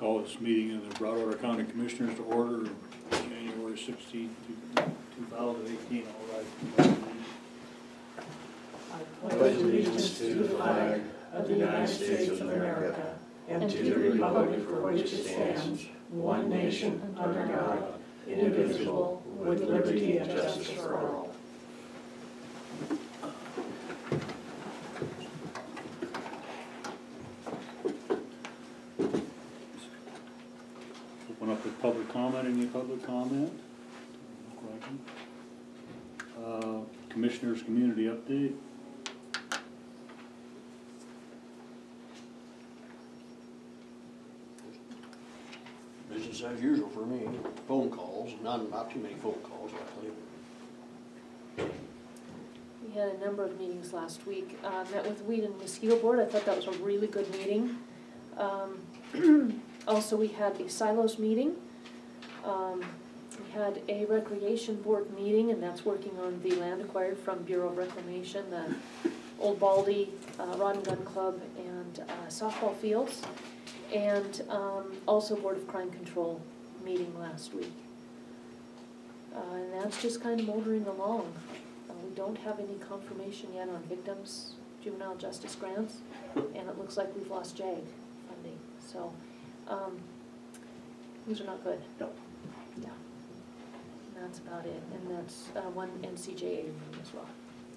Call this meeting of the Broadwater County Commissioners to order January 16, 2018. All right. I pledge allegiance to the flag of the United States of America and to the republic for which it stands, one nation, under God, indivisible, with liberty and justice for all. Open up with public comment. Any public comment? Commissioners' community update. Business as usual for me. Phone calls, not too many phone calls, luckily. We had a number of meetings last week. Met with Weed and Mosquito Board. I thought that was a really good meeting. Also, we had a silos meeting. We had a recreation board meeting, and that's working on the land acquired from Bureau of Reclamation, the Old Baldy Rod and Gun Club, and softball fields. And also Board of Crime Control meeting last week. And that's just kind of motoring along. We don't have any confirmation yet on victims' juvenile justice grants, and it looks like we've lost JAG funding. So things are not good. No. Yeah. And that's about it. And that's one NCJA meeting as well.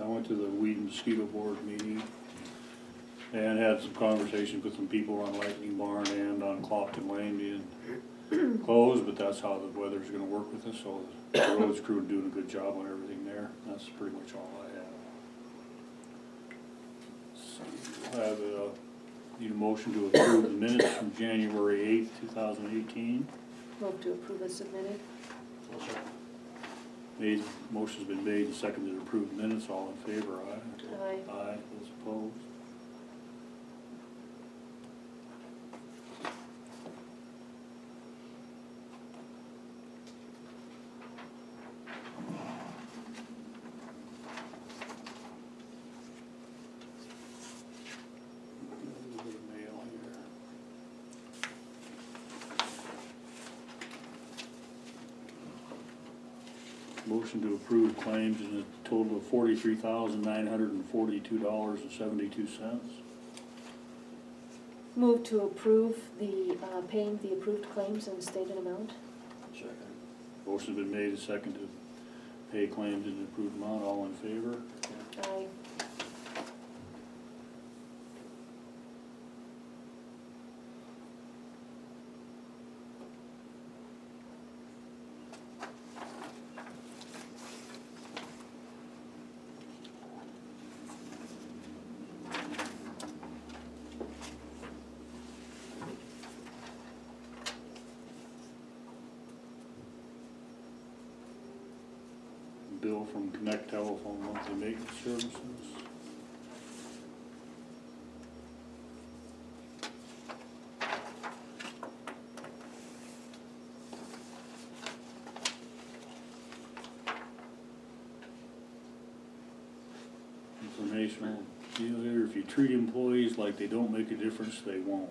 I went to the Weed and Mosquito Board meeting and had some conversations with some people on Lightning Barn and on Clopton Lane being closed, but that's how the weather's gonna work with us, so the roads crew are doing a good job on everything there. That's pretty much all I have. So, I have need a motion to approve the minutes from January 8th, 2018. Move to approve as submitted. Motion's been made and seconded to approve the minutes. All in favor, aye? Aye. Aye. Those opposed? Motion to approve claims in a total of $43,942.72. Move to approve the paying the approved claims in stated amount. Second. Motion's been made and seconded to pay claims in the approved amount. All in favor? Aye. Bill from Connect Telephone monthly maintenance services. Informational deal here. If you treat employees like they don't make a difference, they won't.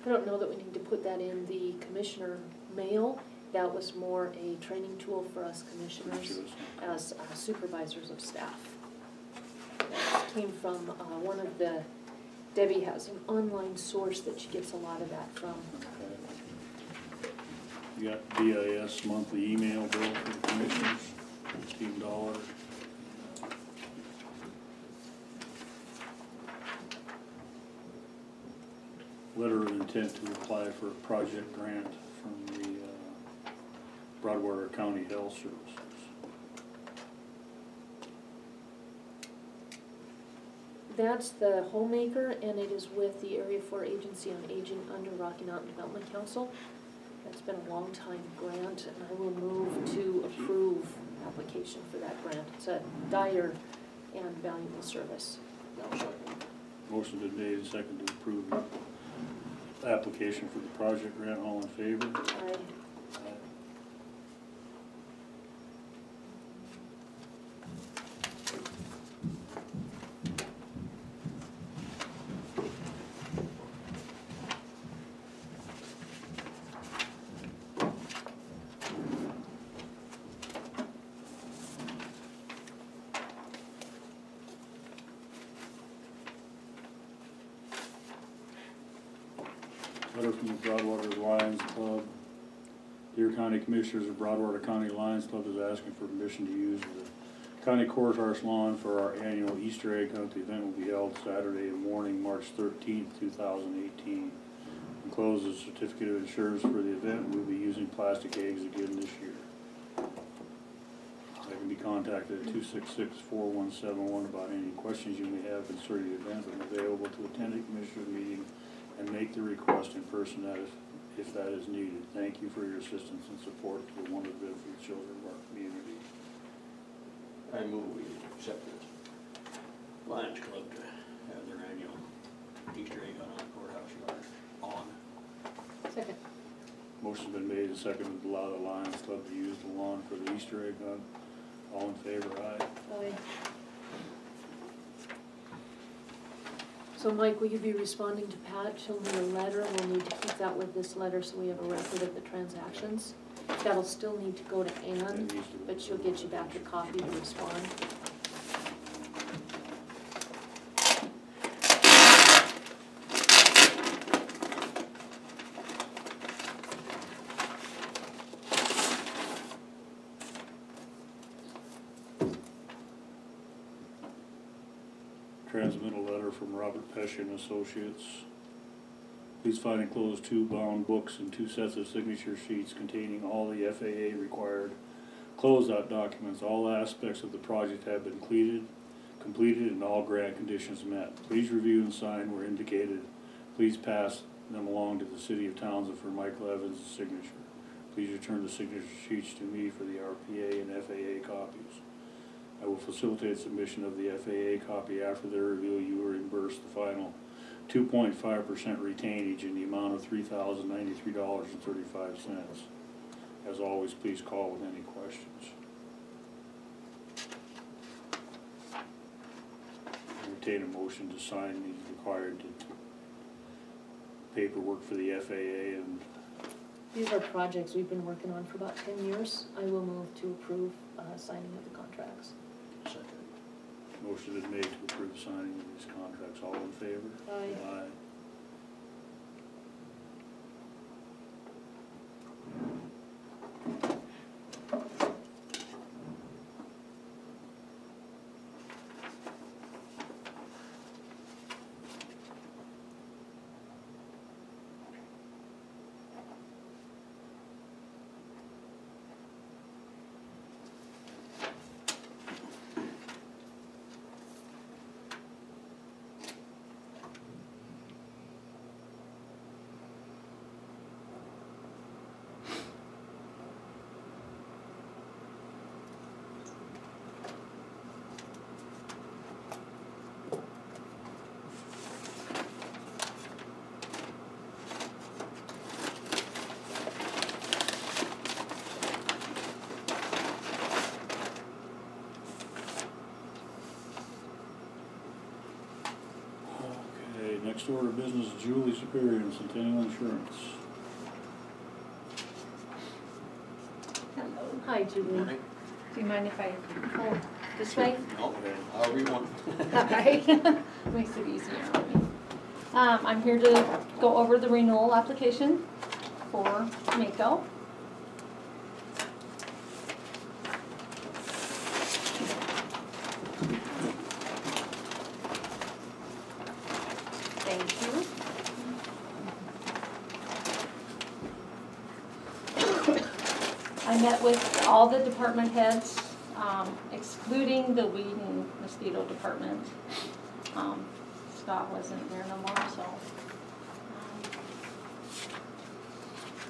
I don't know that we need to put that in the commissioner mail. That was more a training tool for us commissioners as supervisors of staff. That came from one of the, Debbie has an online source that she gets a lot of that from. Okay. You got BIS monthly email bill for the commissioners, $15. Letter of intent to apply for a project grant from the Broadwater County Health Services. That's the homemaker, and it is with the Area 4 Agency on Aging under Rocky Mountain Development Council. That's been a long time grant, and I will move to approve application for that grant. It's a dire and valuable service. Now second. Motion been made and seconded to approve the application for the project grant. All in favor? Aye. Letter from the Broadwater Lions Club. Dear County Commissioners, the Broadwater County Lions Club is asking for permission to use the county courthouse lawn for our annual Easter egg hunt. The event will be held Saturday morning, March 13th, 2018. Enclosed a certificate of insurance for the event. We'll be using plastic eggs again this year. I can be contacted at 266-4171 about any questions you may have concerning the event. I'm available to attend a commissioner meeting and make the request in person if that is needed. Thank you for your assistance and support for the wonderful good for the children of our community. I move we accept the Lions Club to have their annual Easter egg hunt on the courthouse yard on. Second. Motion's been made and seconded to allow the Lions Club to use the lawn for the Easter egg hunt. All in favor, aye. Aye. So Mike, will you be responding to Pat? She'll need a letter. We'll need to keep that with this letter so we have a record of the transactions. That'll still need to go to Ann, but she'll get you back a copy to respond. Transmit a letter from Robert Pesci and Associates. Please find enclosed 2 bound books and 2 sets of signature sheets containing all the FAA required closeout documents. All aspects of the project have been completed and all grant conditions met. Please review and sign where indicated. Please pass them along to the City of Townsend for Michael Evans' signature. Please return the signature sheets to me for the RPA and FAA copies. I will facilitate submission of the FAA copy. After their review. You will reimburse the final 2.5% retainage in the amount of $3,093.35. As always, please call with any questions. Entertain a motion to sign the required paperwork for the FAA. And These are projects we've been working on for about 10 years. I will move to approve signing of the contracts. Second. motion is made to approve signing of these contracts. All in favor? Aye. Aye. Okay, next order of business, Julie Superior and Centennial Insurance. Hello. Hi, Julie. Morning. Do you mind if I pull this way? No, Okay. however you want. Alright, makes it easier on me. I'm here to go over the renewal application for Mako. Thank you. I met with all the department heads, excluding the weed and mosquito department. Scott wasn't there no more, so.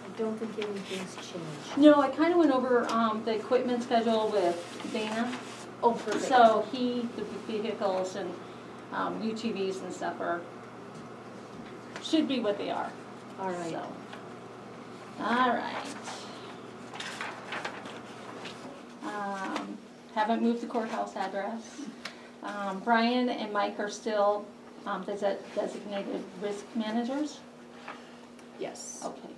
I don't think anything's changed. No, I kind of went over the equipment schedule with Dana. Oh, perfect. So the vehicles and UTVs and stuff should be what they are. All right. So. All right. Haven't moved the courthouse address. Brian and Mike are still designated risk managers. Yes. Okay.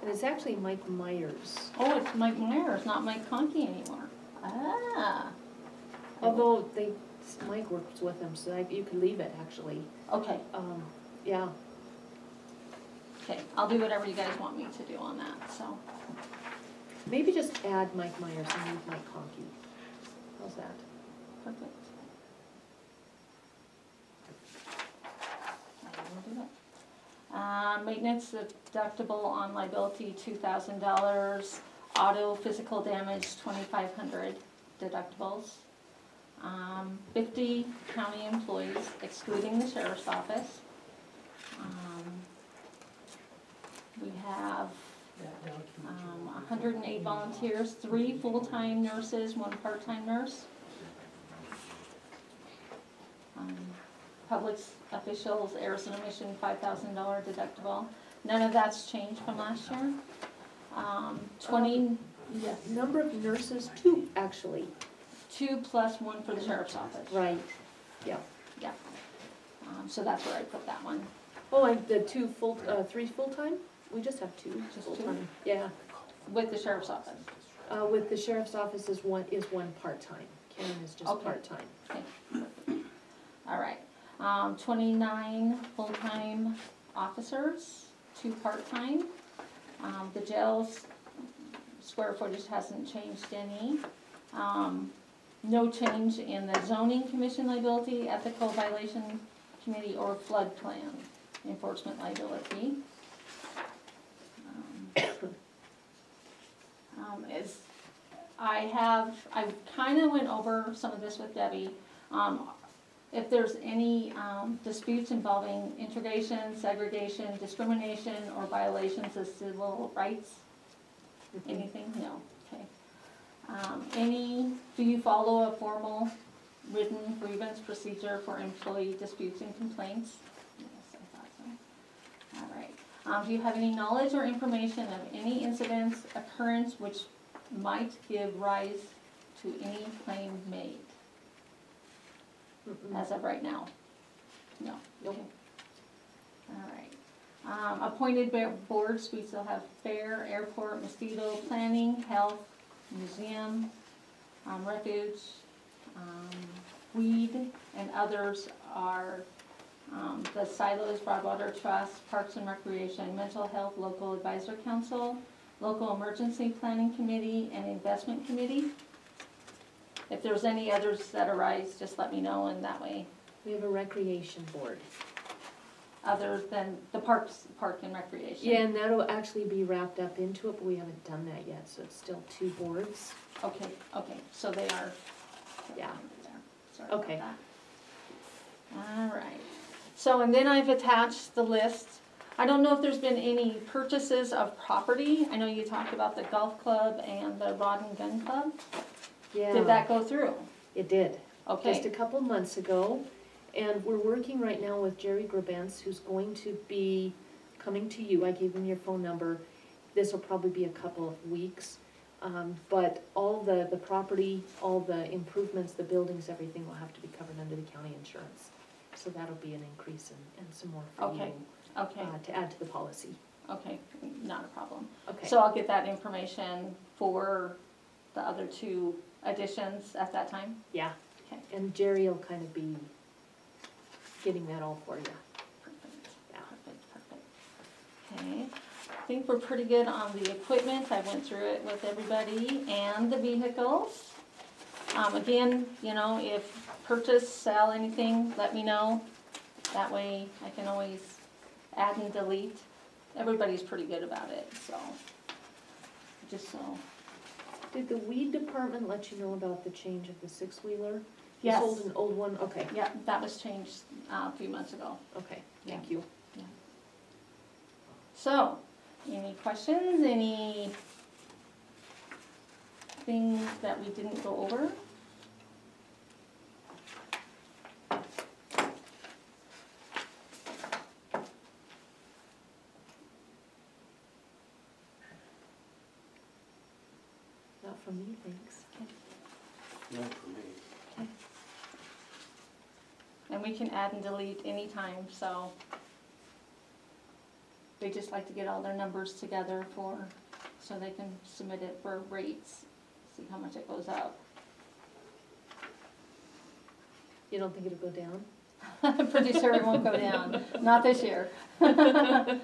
And it's actually Mike Myers. Oh, it's Mike Myers, not Mike Conkey anymore. Ah. Although Mike works with him, so you could leave it, actually. Okay. Yeah. Okay, I'll do whatever you guys want me to do on that, so. Maybe just add Mike Myers and leave Mike Conkey. How's that? Perfect. I will do that. Maintenance deductible on liability, $2,000. Auto physical damage, 2,500 deductibles. 50 county employees, excluding the sheriff's office. We have 108 volunteers, 3 full-time nurses, 1 part-time nurse. Public officials, errors and omission, $5,000 deductible. None of that's changed from last year. 20, Yeah, number of nurses, 2 actually. 2 plus 1 for the sheriff's office. Right, yeah. Yeah. So that's where I put that one. Oh, the 3 full-time? We just have 2 Just 2? full-time. Yeah, With the sheriff's office. with the sheriff's office is one part-time. Karen is just Okay. part-time. Okay. All right. 29 full-time officers, 2 part-time. The jail's square footage hasn't changed any. No change in the zoning commission liability, ethical violation committee, or flood plan enforcement liability. I kinda went over some of this with Debbie. If there's any disputes involving integration, segregation, discrimination, or violations of civil rights, anything? No, okay. Do you follow a formal written grievance procedure for employee disputes and complaints? Yes, I thought so. All right. Do you have any knowledge or information of any incidents, occurrence which might give rise to any claim made? As of right now? No? Nope. Okay. All right. Appointed boards, we still have Fair, Airport, Mosquito, Planning, Health, Museum, Refuge, Weed, and others are the Silos, Broadwater Trust, Parks and Recreation, Mental Health Local Advisor Council, Local Emergency Planning Committee, and Investment Committee. If there's any others that arise, just let me know, and that way, We have a recreation board. other than the Park and Recreation. Yeah, and that'll actually be wrapped up into it, but we haven't done that yet, so it's still 2 boards. Okay, so they are. Yeah. Sorry about Okay. that. All right. So, and then I've attached the list. I don't know if there's been any purchases of property. I know you talked about the golf club and the rod and gun club. Yeah. Did that go through? It did. Just a Okay, couple months ago, and we're working right now with Jerry Grabentz, who's going to be coming to you. I gave him your phone number. This will probably be a couple of weeks. But all the property, all the improvements, the buildings, everything will have to be covered under the county insurance. So that'll be an increase and some more for Okay. you, okay, to add to the policy. okay, not a problem. Okay. So I'll get that information for the other 2 additions at that time? Yeah. Okay. And Jerry will kind of be getting that all for you. Perfect. Yeah. Perfect. Okay, I think we're pretty good on the equipment. I went through it with everybody, and the vehicles. Again, you know, if purchase, sell anything, let me know. That way I can always add and delete. Everybody's pretty good about it, so, just so. Did the weed department let you know about the change of the 6-wheeler? Yes. You sold an old one? Okay, Yeah, that was changed a few months ago. okay, thank you. So, any questions, any things that we didn't go over? Not from me, thanks. Not for me. And we can add and delete anytime, so. They just like to get all their numbers together so they can submit it for rates, see how much it goes up. You don't think it'll go down? Pretty sure it won't go down, not this year. Oops.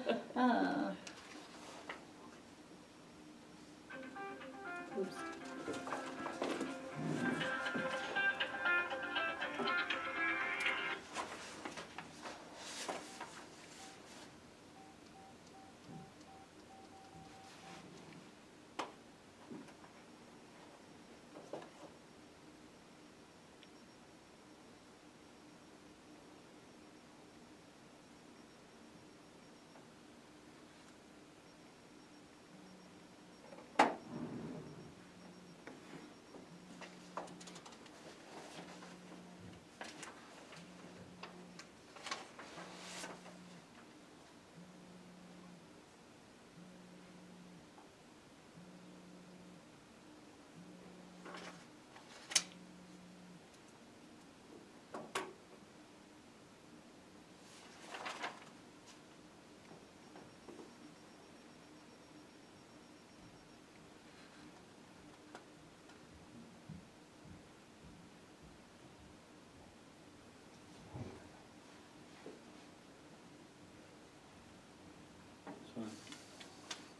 So,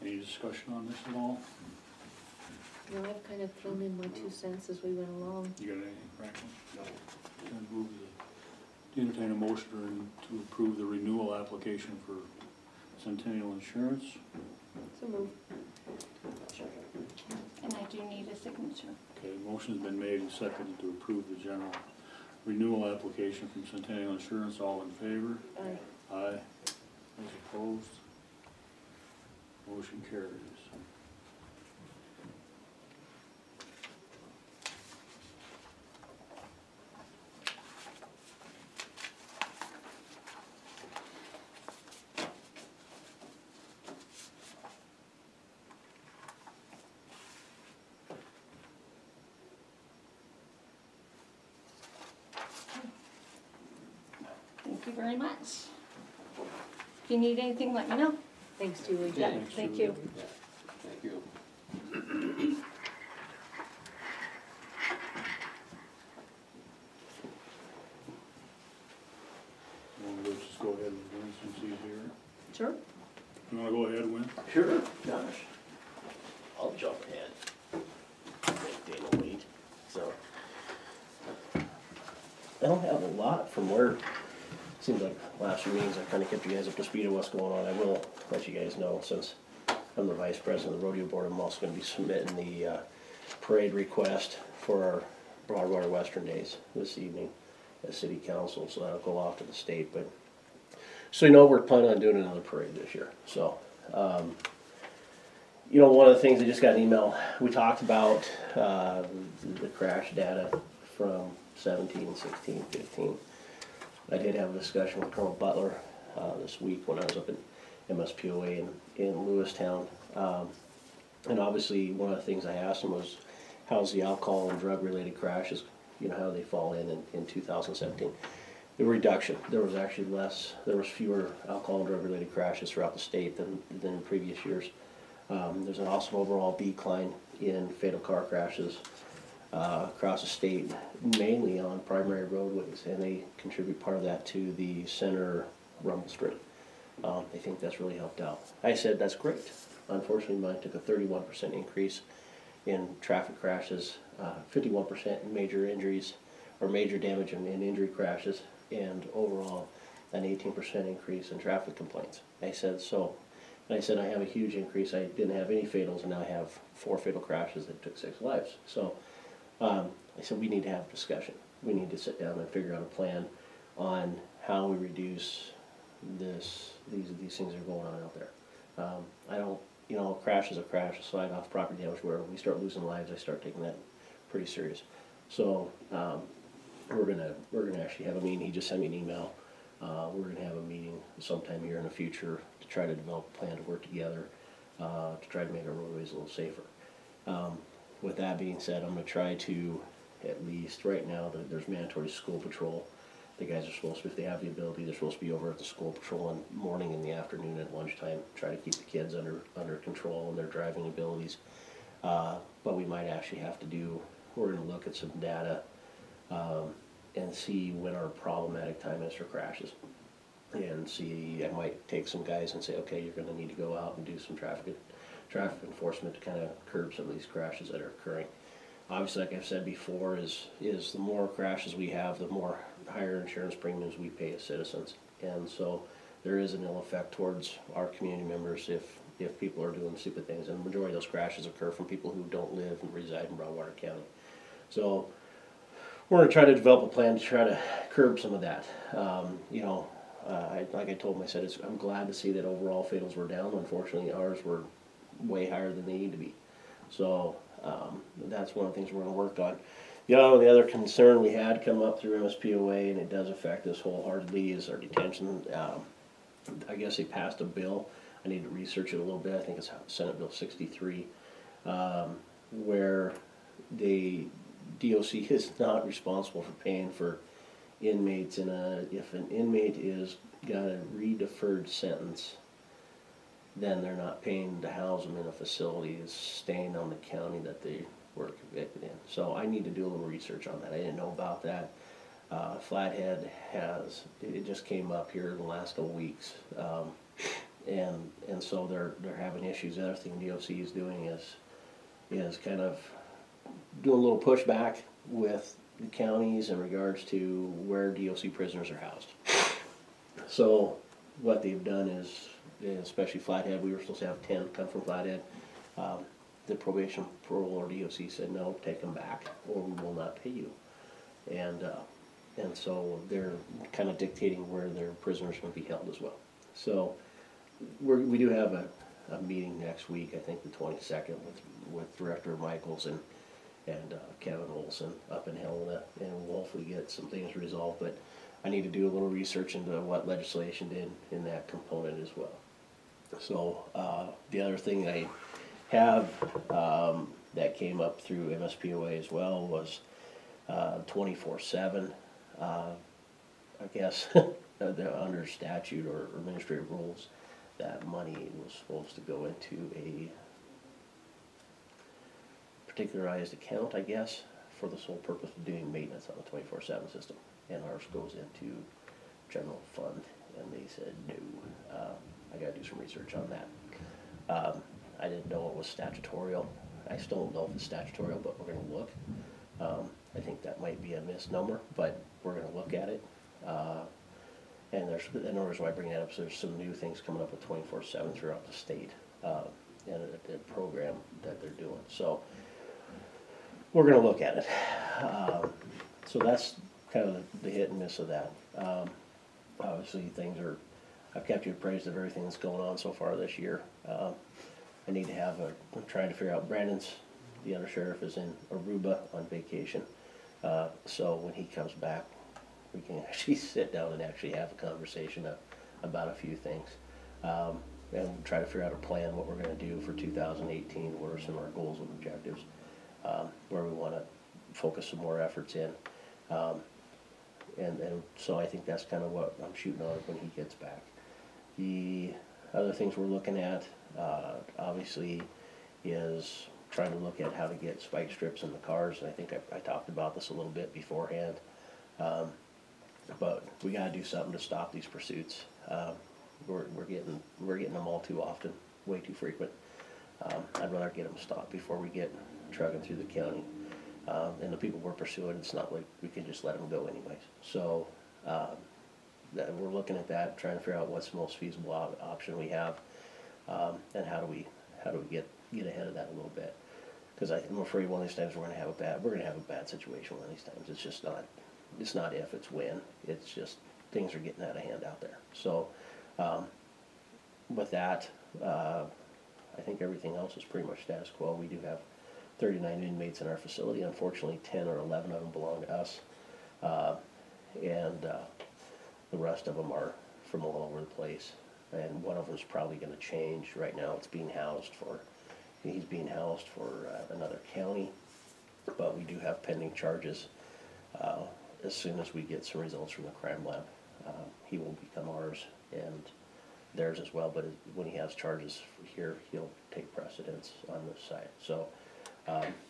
any discussion on this at all? No, I've kind of thrown in my 2 cents as we went along. You got anything, Franklin? No. Then move the, entertain a motion to approve the renewal application for Centennial Insurance. So move. And I do need a signature. Okay, motion's been made and seconded to approve the general renewal application from Centennial Insurance. All in favor? Aye. Aye. Those opposed? Motion carries. Thank you very much. If you need anything, let me know. Thanks, Julie. Yeah, Thanks, thank Julie. you. Yeah, thank you. Let's just go ahead with Win since he's here. Sure. You wanna go ahead, Win? Sure, gosh. I'll jump ahead. Make Dana wait, so. I don't have a lot from where, seems like last few meetings I kinda kept you guys up to speed of what's going on. I will let you guys know, since I'm the vice president of the rodeo board, I'm also gonna be submitting the parade request for our Broadwater Western Days this evening at city council, so that'll go off to the state, but. So you know, we're planning on doing another parade this year, so, you know, one of the things, I just got an email, we talked about, the crash data from 17, 16, 15. I did have a discussion with Colonel Butler, this week when I was up in MSPOA in Lewistown. And obviously, one of the things I asked him was, how's the alcohol and drug-related crashes, you know, how they fall in 2017. The reduction, there was actually fewer alcohol and drug-related crashes throughout the state than in previous years. There's an awesome overall decline in fatal car crashes across the state, mainly on primary roadways, and they contribute part of that to the center rumble strip. They think that's really helped out. I said, that's great. Unfortunately, mine took a 31% increase in traffic crashes, 51% in major injuries, or major damage and injury crashes, and overall an 18% increase in traffic complaints. I said, so, and I said, I have a huge increase. I didn't have any fatals, and now I have 4 fatal crashes that took 6 lives. So I said, we need to have a discussion. We need to sit down and figure out a plan on how we reduce these things that are going on out there. I don't, you know, a crash is a crash, a slide off, property damage, where we start losing lives, I start taking that pretty serious. So we're gonna actually have a meeting. He just sent me an email. We're gonna have a meeting sometime here in the future to try to develop a plan to work together to try to make our roadways a little safer. With that being said, I'm gonna try to, at least right now, there's mandatory school patrol. The guys are supposed to, if they have the ability, they're supposed to be over at the school patrol in the morning and the afternoon at lunchtime, try to keep the kids under control and their driving abilities. But we might actually have to do, we're gonna look at some data and see when our problematic time is for crashes. And see, I might take some guys and say, okay, you're gonna need to go out and do some traffic enforcement to kind of curb some of these crashes that are occurring. Obviously, like I've said before, is the more crashes we have, the more higher insurance premiums we pay as citizens. And so there is an ill effect towards our community members if people are doing stupid things. And the majority of those crashes occur from people who don't live and reside in Broadwater County. So we're gonna try to develop a plan to try to curb some of that. You know, like I told them, I said, I'm glad to see that overall fatals were down. Unfortunately, ours were way higher than they need to be. So that's one of the things we're going to work on. The other concern we had come up through MSPOA, and it does affect us wholeheartedly, is our detention. I guess they passed a bill. I need to research it a little bit. I think it's Senate Bill 63, where the DOC is not responsible for paying for inmates if an inmate is got a re-deferred sentence, then they're not paying to house them in a facility. It's staying on the county that they were convicted in. So I need to do a little research on that. I didn't know about that. Flathead it just came up here in the last couple weeks, and so they're having issues. The other thing DOC is doing is kind of doing a little pushback with the counties in regards to where DOC prisoners are housed. So what they've done is, especially Flathead, we were supposed to have 10 come from Flathead. The probation, parole, or DOC said, no, take them back or we will not pay you. And so they're kind of dictating where their prisoners are going to be held as well. So we do have a meeting next week, I think the 22nd, with Director Michaels and Kevin Olson up in Helena, and we'll hopefully get some things resolved. But I need to do a little research into what legislation did in that component as well. So the other thing I have that came up through MSPOA as well was 24/7. I guess under statute or administrative rules, that money was supposed to go into a particularized account, I guess, for the sole purpose of doing maintenance on the 24/7 system. And ours goes into general fund, and they said no. I got to do some research on that. I didn't know it was statutorial. I still don't know if it's statutorial, but we're going to look. I think that might be a misnomer, but we're going to look at it. And there's another reason why I bring that up is there's some new things coming up with 24/7 throughout the state, and a program that they're doing. So we're going to look at it. So that's kind of the hit and miss of that. Obviously, I've kept you appraised of everything that's going on so far this year. I need to I'm trying to figure out, the other sheriff is in Aruba on vacation. So when he comes back, we can actually sit down and actually have a conversation about a few things. And try to figure out a plan, what we're going to do for 2018, what are some of our goals and objectives, where we want to focus some more efforts in. And so I think that's kind of what I'm shooting on when he gets back. The other things we're looking at, obviously, is trying to look at how to get spike strips in the cars. And I think I talked about this a little bit beforehand. But we got to do something to stop these pursuits. We're getting them all too often, way too frequent. I'd rather get them stopped before we get trucking through the county. And the people we're pursuing, it's not like we can just let them go anyways. So we're looking at that, trying to figure out what's the most feasible option we have, and how do we get ahead of that a little bit. Because I'm afraid one of these times we're going to have a bad situation one of these times. It's just not. It's not if, it's when. It's just things are getting out of hand out there. So with that, I think everything else is pretty much status quo. We do have 39 inmates in our facility. Unfortunately, 10 or 11 of them belong to us, and the rest of them are from all over the place. And one of them is probably going to change. Right now, he's being housed for another county, but we do have pending charges. As soon as we get some results from the crime lab, he will become ours and theirs as well. But when he has charges here, he'll take precedence on this side. So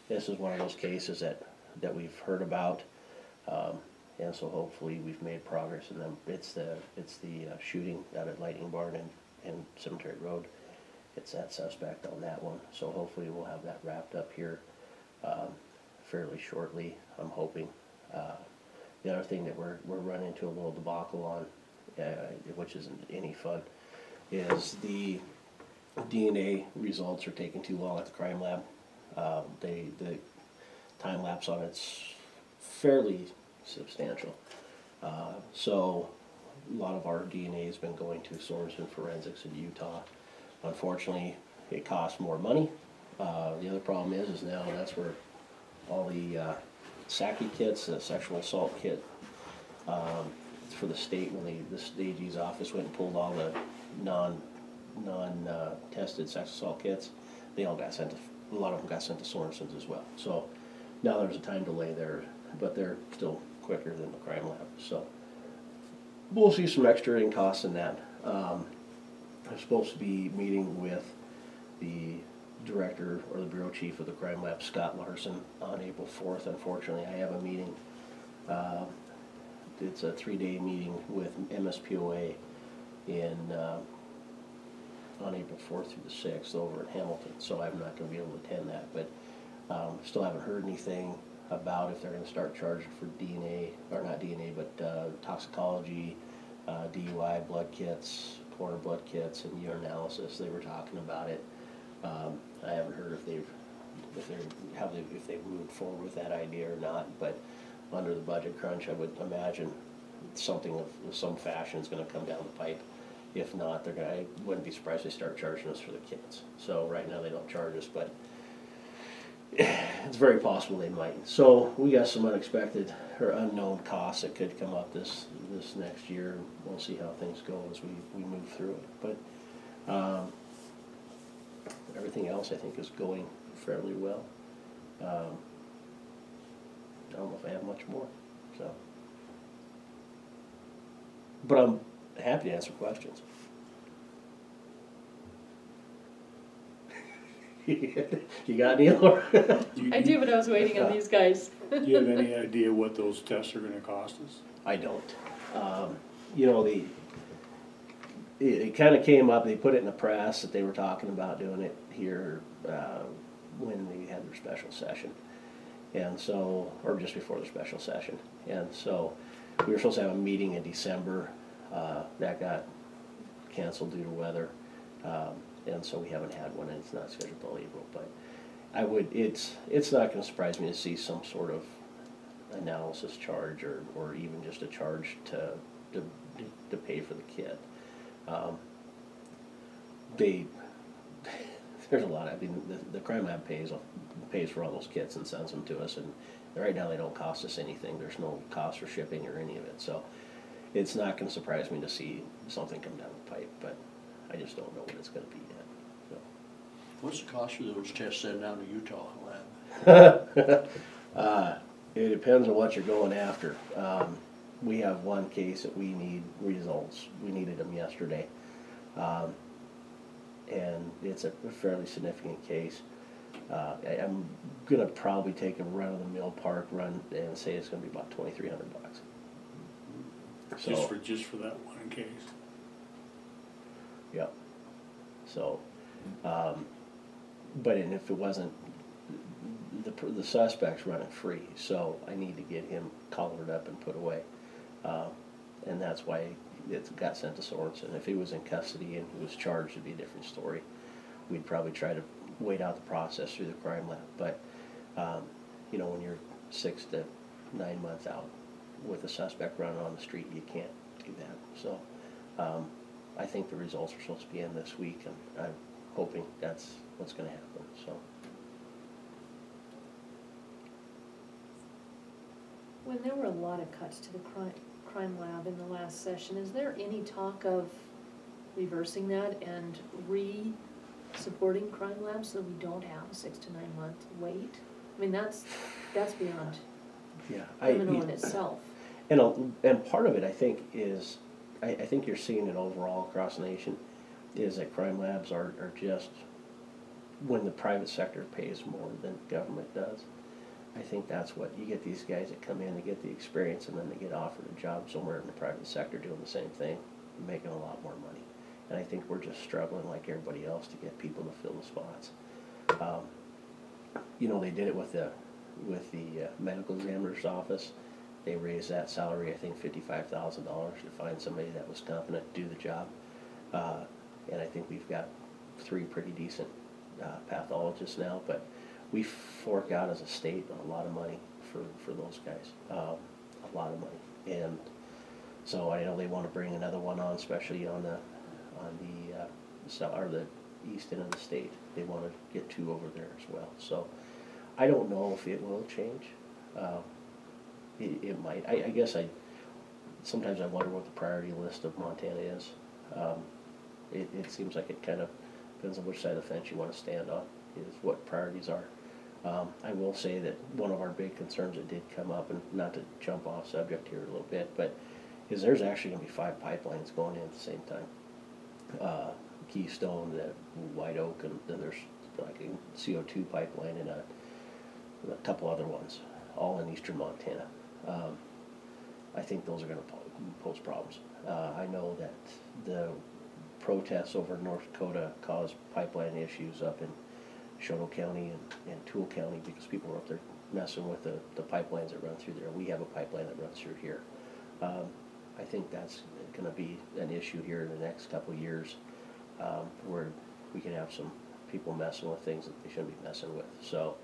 this is one of those cases that we've heard about, And so hopefully we've made progress in them. It's the shooting out at Lightning Barn and Cemetery Road. It's that suspect on that one. So hopefully we'll have that wrapped up here fairly shortly, I'm hoping. The other thing that we're running into a little debacle on, which isn't any fun, is the DNA results are taking too long at the crime lab. The time lapse on it's fairly substantial. So a lot of our DNA has been going to Sorensen Forensics in Utah. Unfortunately, it costs more money. The other problem is now that's where all the SACI kits, the sexual assault kit, for the state, when the AG's office went and pulled all the non-tested sex assault kits, they all got sent to, a lot of them got sent to Sorensen's as well. So now there's a time delay there, but they're still quicker than the crime lab. So we'll see some extra in costs in that. I'm supposed to be meeting with the director or the bureau chief of the crime lab, Scott Larson, on April 4th. Unfortunately, I have a meeting. It's a 3-day meeting with MSPOA on April 4th through the 6th over in Hamilton, so I'm not going to be able to attend that. But still haven't heard anything about if they're going to start charging for DNA, or not DNA, but toxicology, DUI blood kits, coroner blood kits, and urinalysis. They were talking about it. I haven't heard if they've moved forward with that idea or not. But under the budget crunch, I would imagine something of some fashion is going to come down the pipe. If not, I wouldn't be surprised if they start charging us for the kits. So right now they don't charge us, but it's very possible they might. So we got some unexpected or unknown costs that could come up this next year. We'll see how things go as we move through it. But everything else I think is going fairly well. I don't know if I have much more. So, but I'm happy to answer questions. You got any, Laura? I do, but I was waiting on these guys. Do you have any idea what those tests are gonna cost us? I don't. You know, it kind of came up, they put it in the press that they were talking about doing it here when they had their special session. And so, or just before the special session. And so we were supposed to have a meeting in December. That got canceled due to weather. And so we haven't had one, and it's not scheduled till April. But it's not going to surprise me to see some sort of analysis charge or even just a charge to pay for the kit. There's a lot. I mean, the crime lab pays for all those kits and sends them to us, and right now they don't cost us anything. There's no cost for shipping or any of it. So it's not going to surprise me to see something come down the pipe, but I just don't know what it's going to be yet. So. What's the cost of those tests sent down to Utah lab? It depends on what you're going after. We have one case that we need results. We needed them yesterday. And it's a fairly significant case. I'm gonna probably take a run-of-the-mill park run and say it's gonna be about $2,300. So, Just for that one case? Yep. So, but and if it wasn't, the suspect's running free, so I need to get him collared up and put away. And that's why it got sent to Sorensen. If he was in custody and he was charged, it'd be a different story. We'd probably try to wait out the process through the crime lab. But, you know, when you're 6 to 9 months out with a suspect running on the street, you can't do that. So, I think the results are supposed to be in this week, and I'm hoping that's what's going to happen. So. When there were a lot of cuts to the crime lab in the last session, is there any talk of reversing that and supporting crime labs so we don't have a 6 to 9 month wait? I mean, that's beyond criminal in itself. And part of it, I think, is I think you're seeing it overall across the nation, is that crime labs are just when the private sector pays more than government does. I think that's what, you get these guys that come in, they get the experience, and then they get offered a job somewhere in the private sector doing the same thing, making a lot more money. And I think we're just struggling like everybody else to get people to fill the spots. You know, they did it with the medical examiner's office. They raised that salary, I think, $55,000 to find somebody that was competent to do the job. And I think we've got 3 pretty decent pathologists now, but we fork out as a state a lot of money for those guys, a lot of money. And so I know they want to bring another one on, especially on the east end of the state. They want to get 2 over there as well. So I don't know if it will change. It might. I guess sometimes I wonder what the priority list of Montana is. It seems like it kind of depends on which side of the fence you want to stand on, is what priorities are. I will say that one of our big concerns that did come up, and not to jump off subject here a little bit, but is there's actually going to be 5 pipelines going in at the same time. Keystone, the White Oak, and then there's like a CO2 pipeline and a couple other ones, all in eastern Montana. I think those are going to pose problems. I know that the protests over in North Dakota caused pipeline issues up in Shoto County and Toole County because people were up there messing with the pipelines that run through there. We have a pipeline that runs through here. I think that's going to be an issue here in the next couple of years, where we can have some people messing with things that they shouldn't be messing with. So,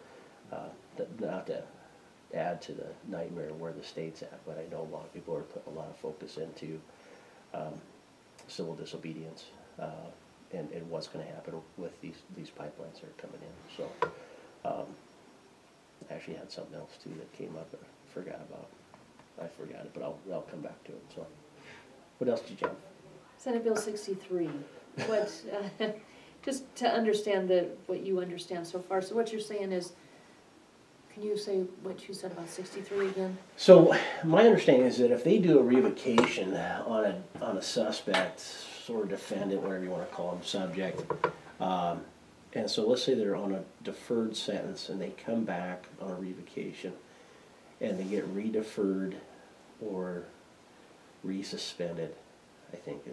not to add to the nightmare where the state's at, but I know a lot of people are putting a lot of focus into civil disobedience and what's going to happen with these pipelines that are coming in. So, I actually had something else too that came up that I forgot about. I forgot it, but I'll come back to it. So, what else did you have? Senate Bill 63, what, just to understand what you understand so far, so what you're saying is, can you say what you said about 63 again? So, my understanding is that if they do a revocation on a suspect, or defendant, whatever you want to call them, subject, and so let's say they're on a deferred sentence and they come back on a revocation and they get re-deferred or resuspended, I think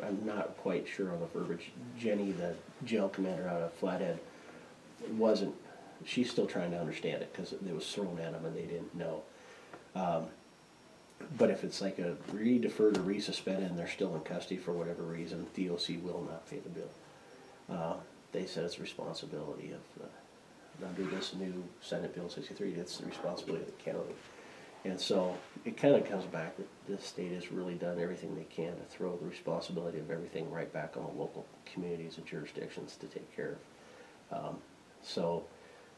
I'm not quite sure on the verbiage. Jenny, the jail commander out of Flathead, she's still trying to understand it because it was thrown at them and they didn't know. But if it's like a re-deferred or resuspended and they're still in custody for whatever reason, DOC will not pay the bill. They said it's responsibility of, under this new Senate Bill 63, it's the responsibility of the county. And so it kind of comes back that the state has really done everything they can to throw the responsibility of everything right back on the local communities and jurisdictions to take care of. So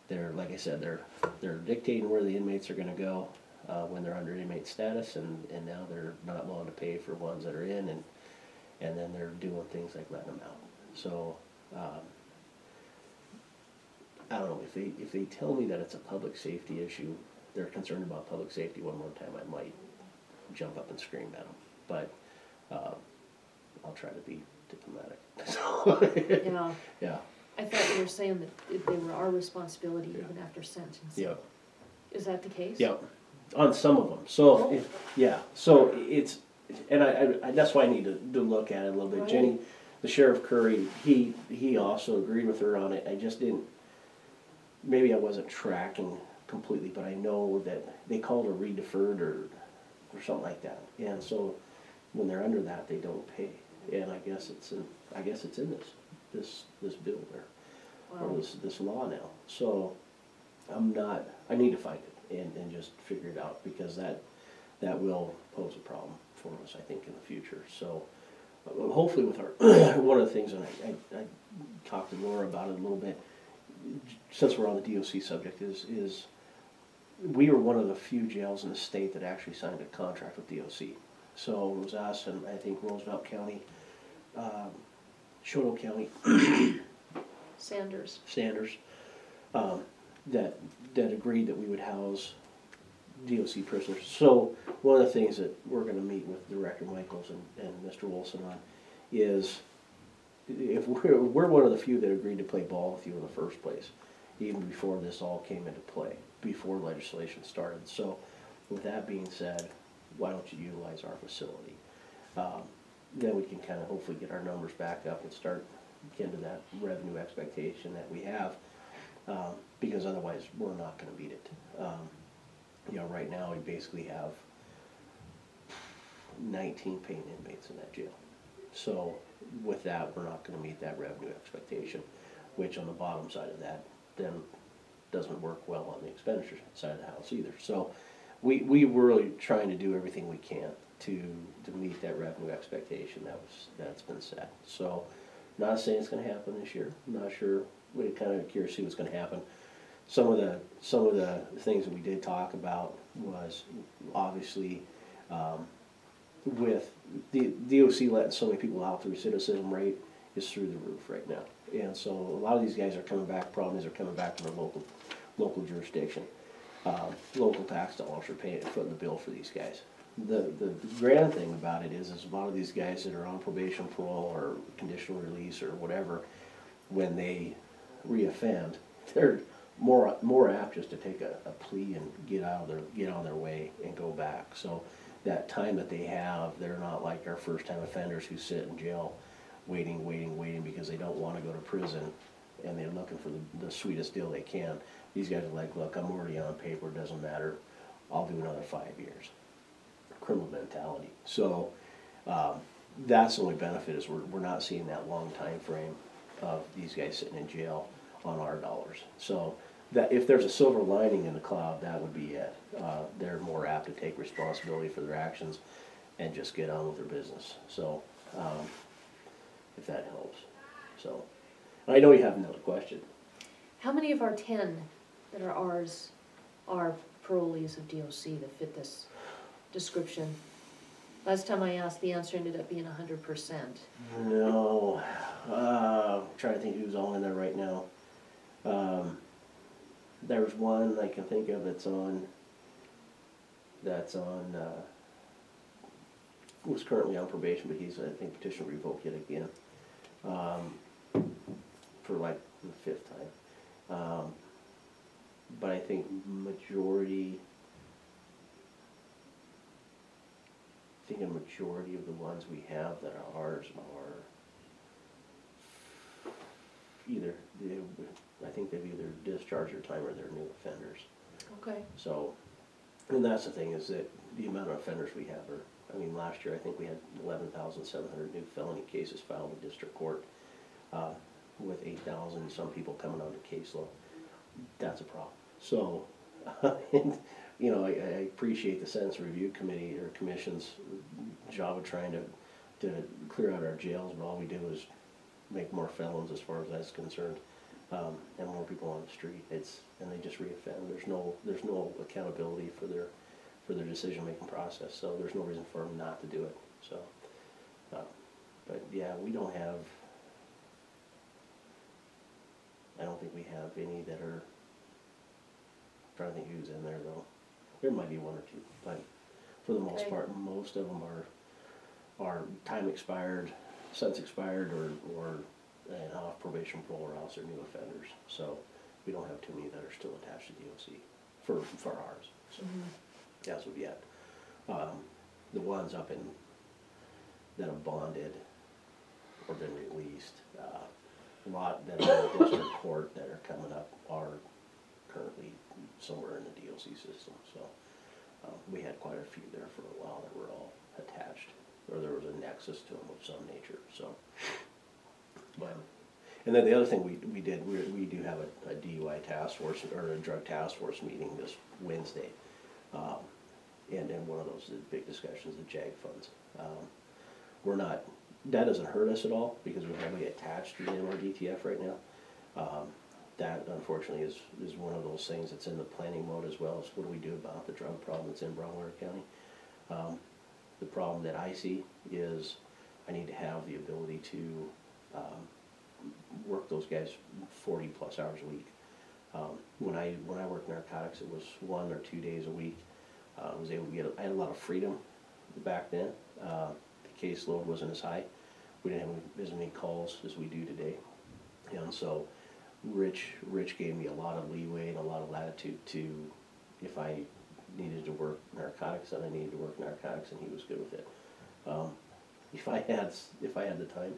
they're, like I said, they're dictating where the inmates are going to go when they're under inmate status, and now they're not willing to pay for ones that are in, and then they're doing things like letting them out. So I don't know, if they tell me that it's a public safety issue, they're concerned about public safety one more time, I might jump up and scream at them. But I'll try to be diplomatic. Yeah. Yeah. I thought you were saying that they were our responsibility even after sentencing. Yeah. Is that the case? Yeah. On some of them. So, so it's, and I that's why I need to look at it a little bit. Right. Jenny, the Sheriff Curry, he also agreed with her on it. I just didn't, maybe I wasn't tracking completely, but I know that they called a re-deferred or something like that. And so when they're under that, they don't pay. And I guess it's in this bill there, wow, or this law now. So I need to find it and just figure it out, because that will pose a problem for us, I think, in the future. So hopefully with our one of the things, and I talked to Laura about it a little bit, since we're on the DOC subject, is we were one of the few jails in the state that actually signed a contract with DOC. So it was us and I think Roosevelt County, Shoto County, Sanders, that agreed that we would house DOC prisoners. So one of the things that we're going to meet with Director Michaels and Mr. Wilson on is, if we're one of the few that agreed to play ball with you in the first place, even before this all came into play. before legislation started. So with that being said, why don't you utilize our facility? Then we can kind of hopefully get our numbers back up and start getting to that revenue expectation that we have, because otherwise we're not gonna beat it. You know, right now we basically have 19 paying inmates in that jail. So with that, we're not gonna meet that revenue expectation, which on the bottom side of that then doesn't work well on the expenditure side of the house either. So we were really trying to do everything we can to meet that revenue expectation that's been set. So not saying it's gonna happen this year, I'm not sure, we're kind of curious to see what's gonna happen. Some of the things that we did talk about was obviously, with the DOC letting so many people out, the recidivism rate is through the roof right now. And so a lot of these guys are coming back, problem is they're coming back from their local jurisdiction. Local tax dollars are footing the bill for these guys. The grand thing about it is a lot of these guys that are on probation, parole, or conditional release or whatever, when they reoffend, they're more apt just to take a plea and get on their way and go back. So that time that they have, they're not like our first time offenders who sit in jail waiting because they don't want to go to prison and they're looking for the sweetest deal they can. These guys are like, look, I'm already on paper, it doesn't matter, I'll do another 5 years. Criminal mentality. So that's the only benefit is we're not seeing that long time frame of these guys sitting in jail on our dollars. So that if there's a silver lining in the cloud, that would be it. They're more apt to take responsibility for their actions and just get on with their business. So if that helps. So I know you have another question. How many of our 10 that are ours are parolees of DOC that fit this description? Last time I asked, the answer ended up being 100%. No, I'm trying to think who's all in there right now. There's one I can think of that's on, was currently on probation, but he's, I think, petitioned to revoke it again, for like the 5th time. But I think majority of the ones we have that are ours are either, I think they've either discharged their time or they're new offenders. Okay. So, and that's the thing is that the amount of offenders we have are, I mean, last year I think we had 11,700 new felony cases filed in district court, with 8,000 some people coming onto caseload. That's a problem. So, and, you know, I appreciate the Sentence Review Committee or Commission's job of trying to clear out our jails, but all we do is make more felons as far as that's concerned, and more people on the street. And they just reoffend. There's no accountability for their decision-making process. So there's no reason for them not to do it. So, but yeah, we don't have. I don't think we have any that are. I'm trying to think who's in there though. There might be one or two, but for the most part, most of them are time expired, sentence expired, or off probation, parole, or else they're new offenders. So we don't have too many that are still attached to DOC for ours. So as of yet, the ones up in that have bonded or been released, a lot that are in district court that are coming up are currently somewhere in the DOC system. So we had quite a few there for a while that were all attached, or there was a nexus to them of some nature. So, but, and then the other thing we did, we do have a DUI task force or a drug task force meeting this Wednesday, and in one of those big discussions, the JAG funds. We're not. That doesn't hurt us at all because we're heavily attached to the MRDTF right now. That unfortunately is one of those things that's in the planning mode as well as what do we do about the drug problem that's in Broward County. The problem that I see is I need to have the ability to work those guys 40 plus hours a week. When I worked narcotics, it was 1 or 2 days a week. I was able to get. I had a lot of freedom back then. The caseload wasn't as high. We didn't have as many calls as we do today, and so Rich gave me a lot of leeway and a lot of latitude to, if I needed to work narcotics, then I needed to work narcotics, and he was good with it. If I had the time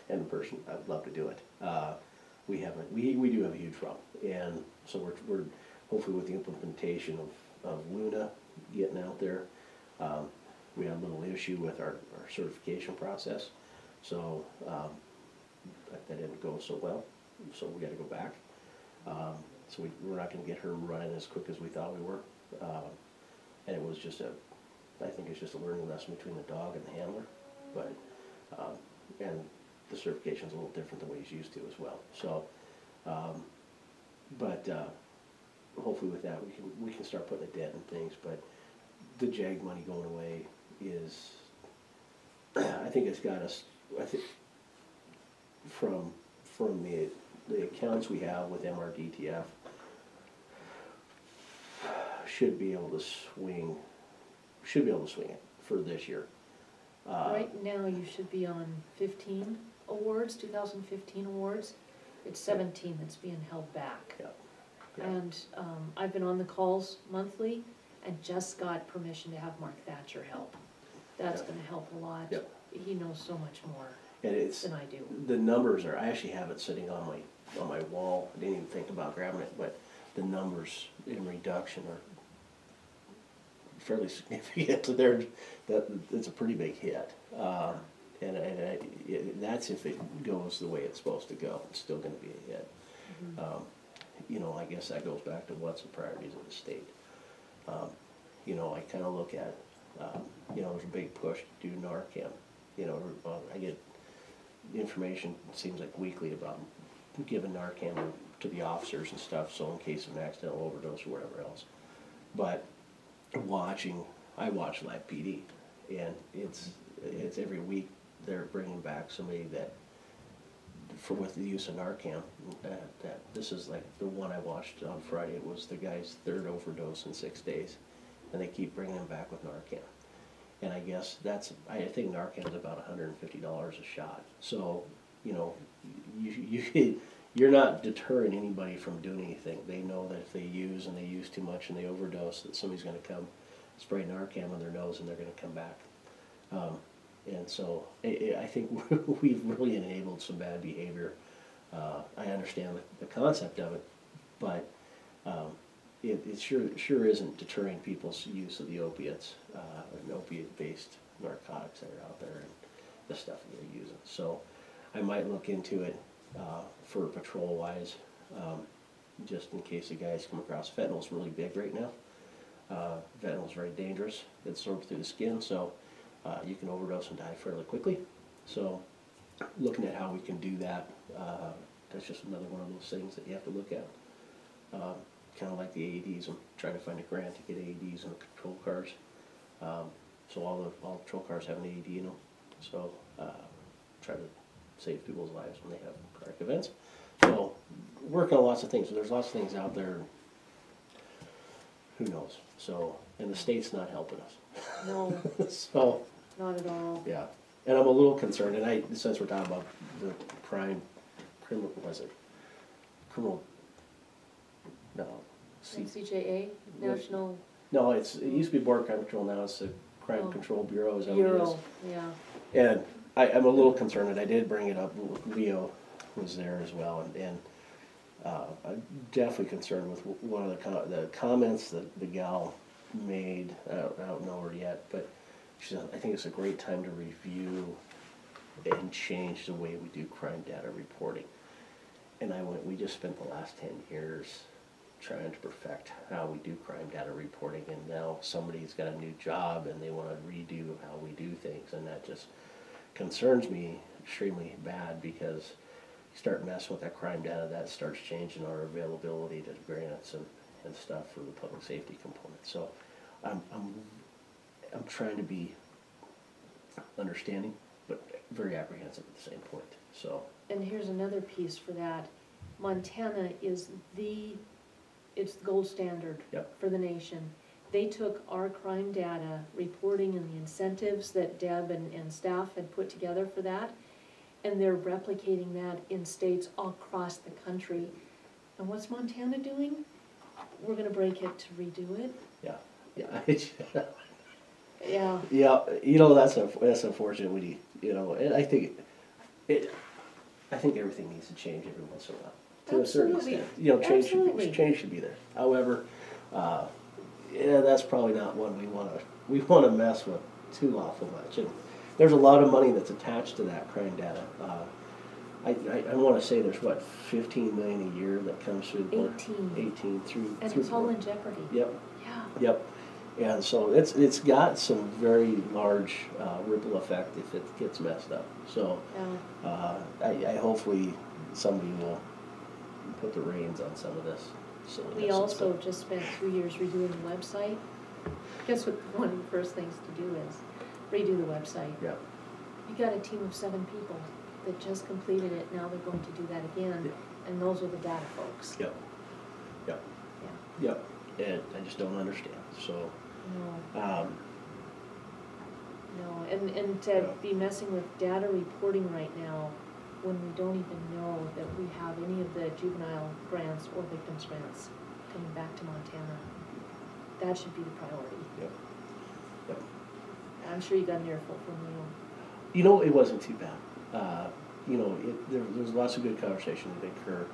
and the person, I would love to do it. We do have a huge problem, and so we're hopefully with the implementation of Luna getting out there, we had a little issue with our certification process, so that didn't go so well, so we got to go back. So we're not going to get her running as quick as we thought we were, and it was just I think it's just a learning lesson between the dog and the handler, but and the certification's a little different than what he's used to as well. So, but hopefully with that we can start putting a dent in things. But the JAG money going away is, I think it's got us. I think from the accounts we have with MRDTF, should be able to swing it for this year. Right now, you should be on 15 awards, 2015 awards. It's 17 that's being held back. Yeah. Yeah. And I've been on the calls monthly and just got permission to have Mark Thatcher help. That's Yeah. gonna help a lot. Yep. He knows so much more And it's, than I do. the numbers are, I actually have it sitting on my wall. I didn't even think about grabbing it, but the numbers in reduction are fairly significant. It's a pretty big hit. And that's if it goes the way it's supposed to go. It's still gonna be a hit. You know, I guess that goes back to what's the priorities of the state. You know, I kinda look at, you know, there's a big push to do Narcan. You know, I get information, it seems like weekly, about giving Narcan to the officers and stuff, so in case of an accidental overdose or whatever else. But I watch Live PD, and it's every week they're bringing back somebody that, with the use of Narcan, that this is like the one I watched on Friday. It was the guy's third overdose in 6 days, and they keep bringing him back with Narcan. And I guess I think Narcan is about $150 a shot. So, you know, you're not deterring anybody from doing anything. They know that if they use too much and they overdose, that somebody's going to come spray Narcan on their nose and they're going to come back. And so I think we've really enabled some bad behavior. I understand the concept of it, but it sure isn't deterring people's use of the opiates, and opiate-based narcotics that are out there and the stuff that they're using. So I might look into it for patrol-wise, just in case the guys come across. Fentanyl's really big right now. Fentanyl's very dangerous. It absorbs through the skin, so you can overdose and die fairly quickly. So looking at how we can do that, that's just another one of those things that you have to look at. Kind of like the AEDs. I'm trying to find a grant to get AEDs in the patrol cars. So all the patrol cars have an AED in them. So try to save people's lives when they have cardiac events. So working on lots of things. So there's lots of things out there. Who knows? So, and the state's not helping us. No, So not at all. yeah, and I'm a little concerned. And since we're talking about the criminal, was it criminal? No, NCJA, National No, it used to be Border Crime Control. Now it's the Crime Oh. Control Bureau. Is that what it is? Bureau, yeah. And I'm a little concerned, and I did bring it up. Leo was there as well, and I'm definitely concerned with one of the comments that the gal made. I don't know her yet, but she said, I think it's a great time to review and change the way we do crime data reporting. And I went, we just spent the last 10 years trying to perfect how we do crime data reporting, and now somebody's got a new job and they want to redo how we do things, and that just concerns me extremely bad, because you start messing with that crime data, that starts changing our availability to grants and stuff for the public safety component. So I'm trying to be understanding, but very apprehensive at the same point. So. And here's another piece for that. Montana is it's the gold standard Yep. for the nation. They took our crime data reporting and the incentives that Deb and staff had put together for that, and they're replicating that in states all across the country. And what's Montana doing? We're gonna break it to redo it. Yeah, Yeah, yeah, that's unfortunate when you know, and I think I think everything needs to change every once in a while. To a certain Absolutely. extent. You know, Absolutely. change should be there. However, yeah, that's probably not one we wanna mess with too awful much. And there's a lot of money that's attached to that crime data. I wanna say there's what, 15 million a year that comes through the board? 18. through. And through it's the all board. in jeopardy. Yep, Yeah. yep. And so it's got some very large ripple effect if it gets messed up. So Yeah. I hopefully somebody will put the reins on some of this. So We also just spent 2 years redoing the website. Guess what, one of the first things to do is redo the website. Yeah, You got a team of 7 people that just completed it, now they're going to do that again, Yeah. and those are the data folks. yep, yep, Yeah, yep. And I just don't understand. So no, no, and to Yeah. be messing with data reporting right now, when we don't even know that we have any of the juvenile grants or victims grants coming back to Montana, that should be the priority. yep, yep. I'm sure you got an earful from Leo. You know, it wasn't too bad. You know, there was lots of good conversation that occurred.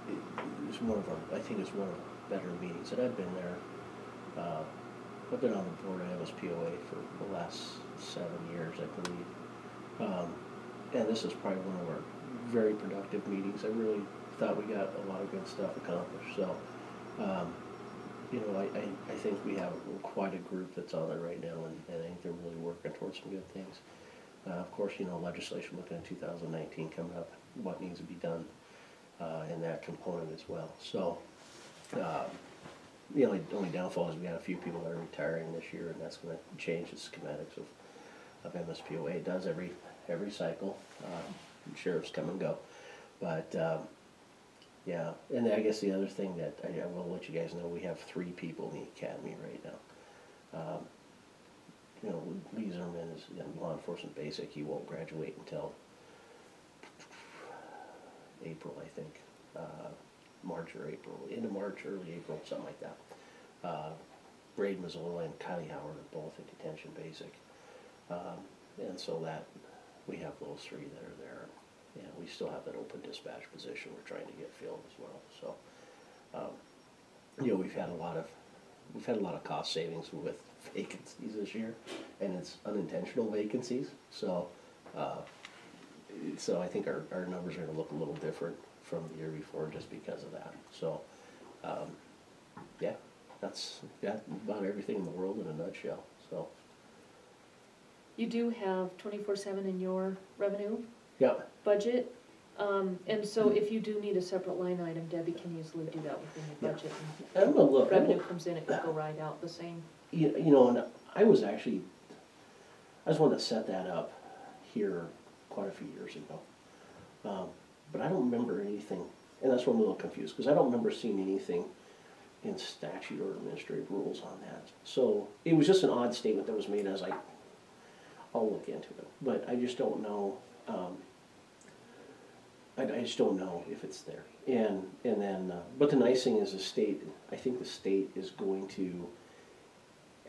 It was one of our, I think it was one of the better meetings, and I've been there. I've been on the board of MSPOA for the last 7 years, I believe. And this is probably one of our very productive meetings. I really thought we got a lot of good stuff accomplished. So, you know, I think we have quite a group that's on there right now, and I think they're really working towards some good things. Of course, you know, legislation looking at 2019 coming up, what needs to be done in that component as well. So, the only downfall is we got a few people that are retiring this year, and that's going to change the schematics of MSPOA. It does every cycle. Sheriffs come and go, but yeah. And I guess the other thing that I will let you guys know, we have 3 people in the academy right now. You know, Lee Zimmerman is in law enforcement basic. He won't graduate until April, I think. March or April, end of March, early April, something like that. Braden Mazzola and Kylie Howard are both in detention basic. And so that, we have those 3 that are there. And we still have that open dispatch position we're trying to get filled as well. So, you know, we've had a lot of cost savings with vacancies this year, and it's unintentional vacancies. So, so I think our numbers are going to look a little different from the year before just because of that. So, yeah, that's about everything in the world in a nutshell. So, You do have 24/7 in your revenue yeah, budget, and so if you do need a separate line item, Debbie can easily do that within your budget. and I'm gonna look. Revenue comes in, it can go right out the same. You know, and I was one that set that up here quite a few years ago. But I don't remember anything, and that's why I'm a little confused, because I don't remember seeing anything in statute or administrative rules on that. So it was just an odd statement that was made. I was like, I'll look into it, but I just don't know. I just don't know if it's there. And then, but the nice thing is I think the state is going to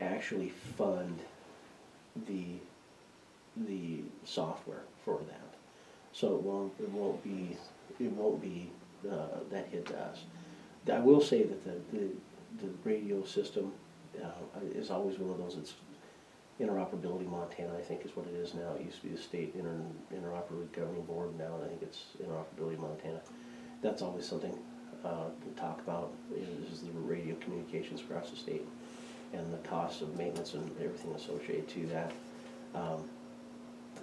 actually fund the software for that. So it won't be that hit to us. I will say that the radio system is always one of those. It's Interoperability Montana, I think is what it is now. It used to be the State Interoperability Governing Board now, and I think it's Interoperability Montana. That's always something to talk about, is the radio communications across the state and the cost of maintenance and everything associated to that.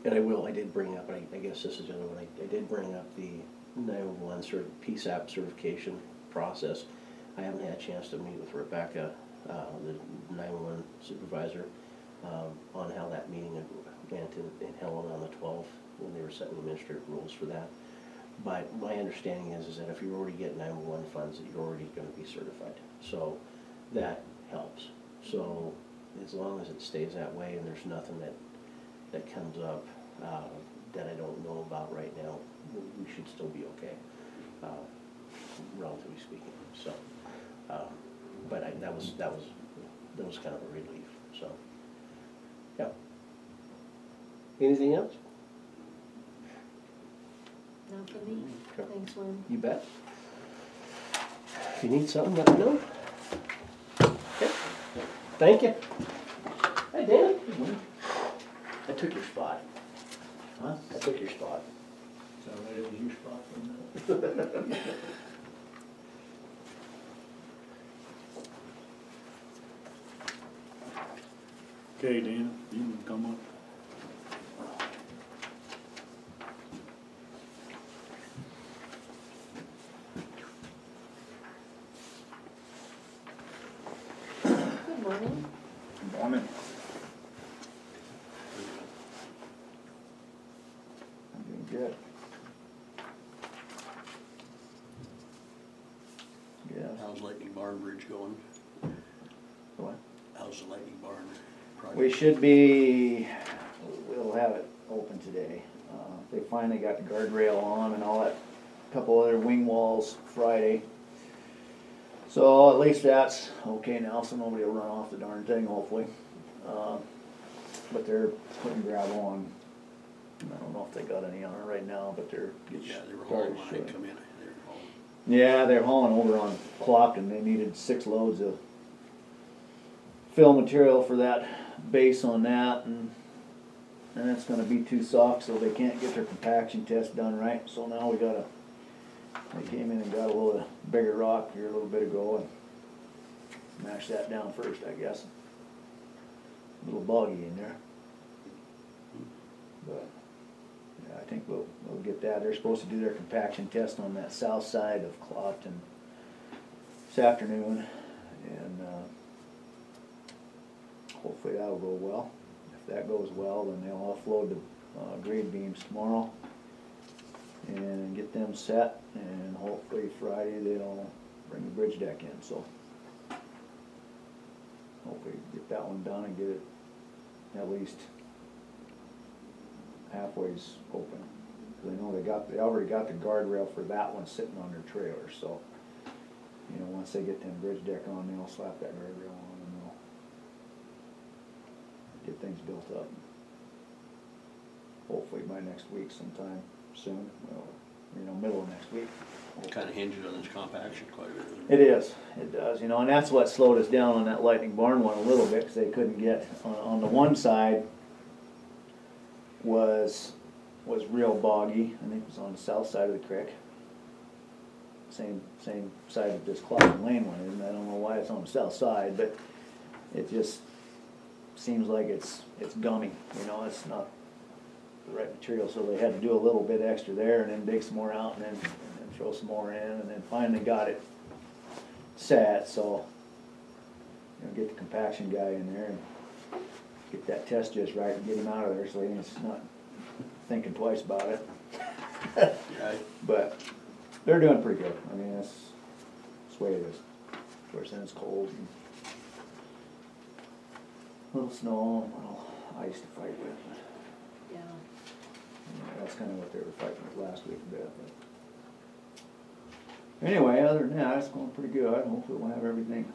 And I did bring up, I guess this is the other one, I did bring up the 911 PSAP certification process. I haven't had a chance to meet with Rebecca, the 911 supervisor, on how that meeting went in Helen on the 12th when they were setting administrative rules for that. But my understanding is that if you're already getting 911 funds, that you're already going to be certified. So that helps. So as long as it stays that way and there's nothing that comes up that I don't know about right now. We should still be okay, relatively speaking, so. But that was kind of a relief, so, yeah. Anything else? Not for me. Okay. Thanks, Lynn. You bet. If you need something, let me know. Okay. Thank you. Hey, Dan. I took your spot. Huh? I took your spot. So that was your spot from that? Okay, Dana, you can come up. Good morning. Morning. I'm doing good. Yes. How's Lightning Barn Bridge going? What? How's the Lightning Barn project? We should be, we'll have it open today. They finally got the guardrail on and all that, couple other wing walls Friday. So at least that's okay now, so nobody will run off the darn thing, hopefully. But they're putting gravel on. I don't know if they got any on it right now, but they're getting Yeah, they were started hauling when I short. come in, they were hauling. Yeah, they're hauling over on Clockton. They needed 6 loads of fill material for that base on that, and it's gonna be too soft, so they can't get their compaction test done right. So now they came in and got a little bigger rock here a little bit ago and mashed that down first, I guess. A little boggy in there. But, yeah, I think we'll get that. They're supposed to do their compaction test on that south side of Clockton this afternoon, and hopefully that'll go well. If that goes well, then they'll offload the grade beams tomorrow and get them set, and hopefully Friday they'll bring the bridge deck in, so hopefully get that one done and get it at least halfway's open. Cause I know they already got the guardrail for that one sitting on their trailer, so, you know, once they get them bridge deck on, they'll slap that guardrail on and they'll get things built up. Hopefully by next week sometime soon, well, you know, middle of next week. It kinda hinges on this compaction quite a bit. doesn't It is, it does, you know, and that's what slowed us down on that Lightning Barn one a little bit, cause they couldn't get, on the one side was real boggy. I think it was on the south side of the creek. Same side that this Clough Lane one is, and I don't know why it's on the south side, but it just seems like it's gummy, you know, it's not the right material, so they had to do a little bit extra there and then dig some more out and then throw some more in, and then finally got it set, so, you know, get the compaction guy in there and get that test just right and get him out of there so he's not thinking twice about it. Right. But they're doing pretty good. I mean, that's the way it is. Of course, then it's cold and a little snow and a little ice to fight with. But, Yeah. you know, that's kind of what they were fighting with last week a bit. But anyway, other than that, it's going pretty good. Hopefully we'll have everything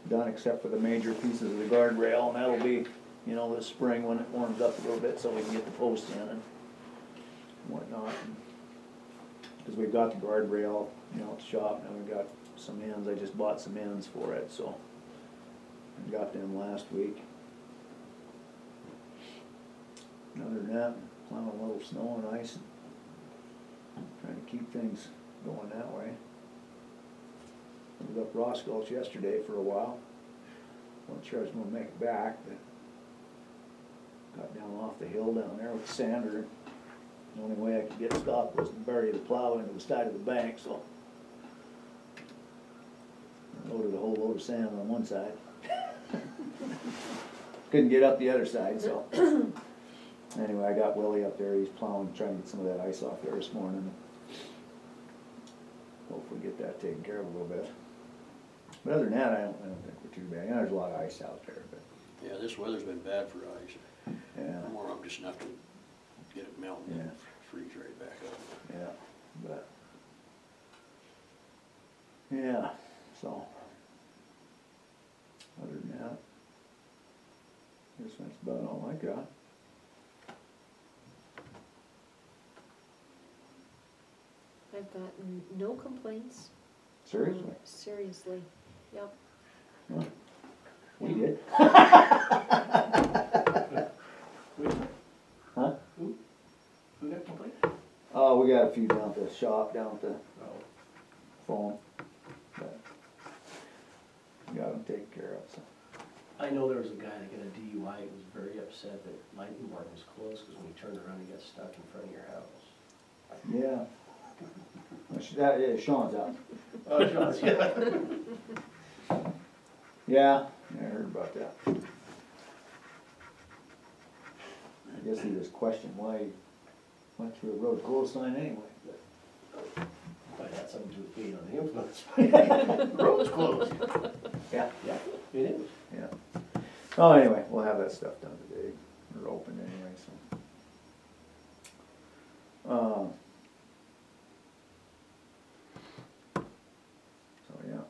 done except for the major pieces of the guardrail, and that'll be, you know, this spring when it warms up a little bit so we can get the posts in and whatnot. Because we've got the guardrail, you know, at the shop, and we've got some ends. I just bought some ends for it, so I got them last week. Other than that, plowing a little snow and ice and trying to keep things going that way. I was up Ross Gulch yesterday for a while. Wasn't sure I was gonna make it back, but got down off the hill down there with the sander. The only way I could get stopped was to bury the plow into the side of the bank, so I loaded a whole load of sand on one side. Couldn't get up the other side, so. Anyway, I got Willie up there, he's plowing, trying to get some of that ice off there this morning. Hopefully get that taken care of a little bit. But other than that, I don't think we're too bad. You know, there's a lot of ice out there, but, Yeah, this weather's been bad for ice. yeah. More, I'm just enough to get it melting Yeah. and freeze right back up. Yeah, but, yeah, so. Other than that, guess that's about all I got. I've gotten no complaints. Seriously, Seriously, yep. we did. Huh? Who got complained? Oh, we got a few down at the shop, down at the Oh. phone, but we got them taken care of, so. I know there was a guy that got a DUI, he was very upset that Lightning Barn was closed, cause when he turned around, he got stuck in front of your house. Yeah. Yeah, Sean's out. Oh, John's, yeah. Yeah, I heard about that. I guess he just questioned why he went through a road closed sign anyway, but. Might have something to do with being on the influence. The road's closed. Yeah. Yeah, it is. Yeah. Oh, anyway, we'll have that stuff done today. We're open anyway, so. So, yeah.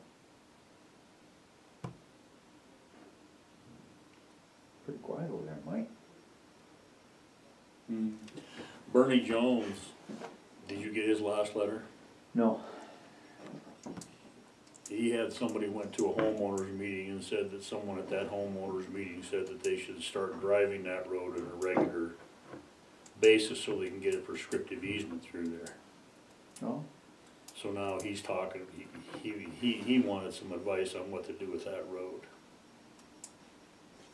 Pretty quiet over there, Mike. Bernie Jones, did you get his last letter? No. He had somebody went to a homeowners meeting and said that someone at that homeowners meeting said that they should start driving that road on a regular basis so they can get a prescriptive easement through there. No? So now he's talking, he wanted some advice on what to do with that road.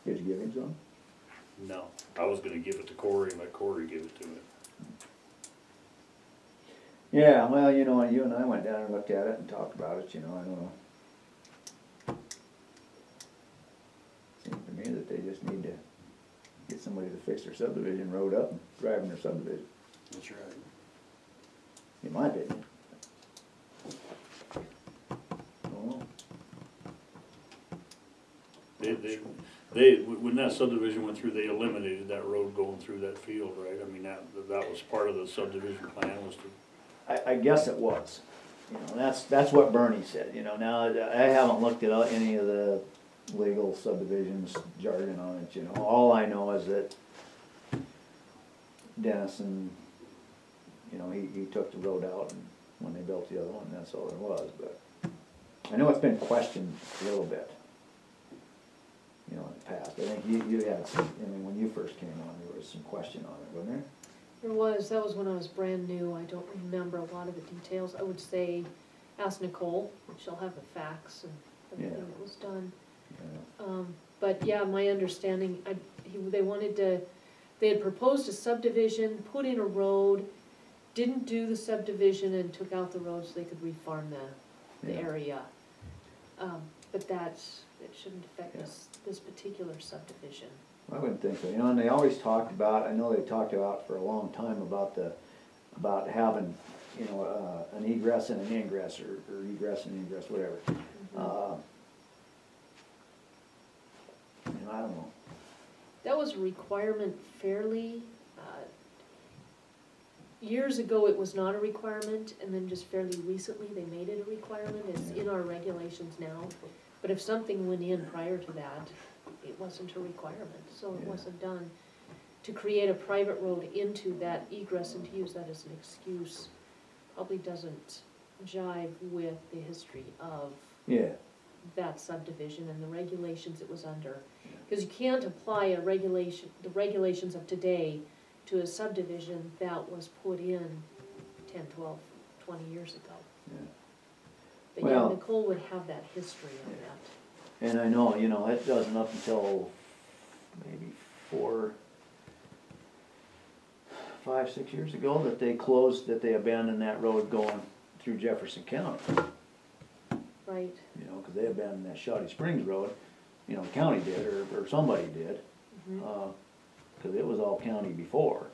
Did you give him some? No, I was gonna give it to Corey and let Corey give it to him. Yeah, well, you know, you and I went down and looked at it and talked about it, you know, I don't know. Seems to me that they just need to get somebody to fix their subdivision road up and drive in their subdivision, That's right. in my opinion. Don't know. When that subdivision went through, they eliminated that road going through that field, right? I mean, that was part of the subdivision plan was to, I guess it was, you know, that's what Bernie said, you know, now, I haven't looked at any of the legal subdivisions jargon on it, you know, all I know is that Dennison, you know, he took the road out and when they built the other one, that's all there was, but I know it's been questioned a little bit, you know, in the past, I think you had some, I mean, when you first came on, there was some question on it, wasn't there? That was when I was brand new, I don't remember a lot of the details, I would say, ask Nicole, she'll have the facts and everything Yeah. that was done. Yeah. But yeah, my understanding, they had proposed a subdivision, put in a road, didn't do the subdivision and took out the road so they could refarm the Yeah. area. But it shouldn't affect this particular subdivision. I wouldn't think so, you know, and they always talked about, I know they talked about for a long time about having, you know, an egress and an ingress, or egress and ingress, whatever. You know, I don't know. That was a requirement fairly, years ago it was not a requirement, and then just fairly recently they made it a requirement, it's in our regulations now. But if something went in prior to that, it wasn't a requirement, so it Yeah. wasn't done. To create a private road into that egress and to use that as an excuse probably doesn't jive with the history of Yeah, that subdivision and the regulations it was under. Because you can't apply the regulations of today to a subdivision that was put in 10, 12, 20 years ago. yeah. But yeah, Well- Nicole would have that history on that. And I know, you know, it wasn't up until maybe 5, 6 years ago that they abandoned that road going through Jefferson County. Right. You know, cause they abandoned that Shotty Springs Road, you know, the county did, or somebody did. Mhm. Cause it was all county before.